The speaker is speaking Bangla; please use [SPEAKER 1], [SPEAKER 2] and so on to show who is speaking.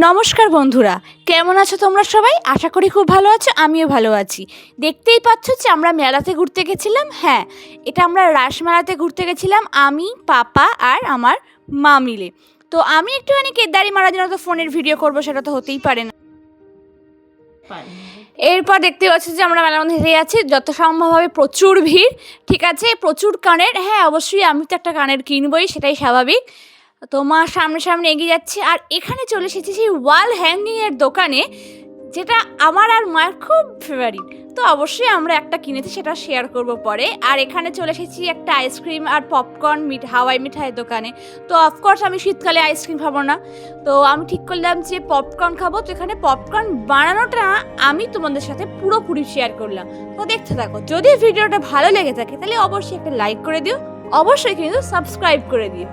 [SPEAKER 1] নমস্কার বন্ধুরা, কেমন আছো তোমরা সবাই? আশা করি খুব ভালো আছো, আমিও ভালো আছি। দেখতেই পাচ্ছ যে আমরা মেলাতে ঘুরতে গেছিলাম। হ্যাঁ, এটা আমরা রাসমেলাতে ঘুরতে গেছিলাম, আমি, পাপা আর আমার মা মিলে। তো আমি একটুখানি কেদারি মারার জন্য তো ফোনের ভিডিও করবো, সেটা তো হতেই পারে না। এরপর দেখতে পাচ্ছি যে আমরা মেলার মধ্যে হেঁটে যাচ্ছি, যত সম্ভব হবে প্রচুর ভিড়। ঠিক আছে, প্রচুর কানের, হ্যাঁ অবশ্যই আমি তো একটা কানের কিনবই, সেটাই স্বাভাবিক। তো মা সামনে সামনে এগিয়ে যাচ্ছে, আর এখানে চলে এসেছি সেই ওয়াল হ্যাঙ্গিংয়ের দোকানে, যেটা আমার আর মায়ের খুব ফেভারিট। তো অবশ্যই আমরা একটা কিনেছি, সেটা শেয়ার করব পরে। আর এখানে চলে এসেছি একটা আইসক্রিম আর পপকর্ন হাওয়াই মিঠাইয়ের দোকানে। তো অফকোর্স আমি শীতকালে আইসক্রিম খাবো না, তো আমি ঠিক করলাম যে পপকর্ন খাবো। তো এখানে পপকর্ন বানানোটা আমি তোমাদের সাথে পুরোপুরি শেয়ার করলাম। তো দেখতে থাকো, যদি ভিডিওটা ভালো লেগে থাকে তাহলে অবশ্যই একটা লাইক করে দিও, অবশ্যই কিন্তু সাবস্ক্রাইব করে দিও।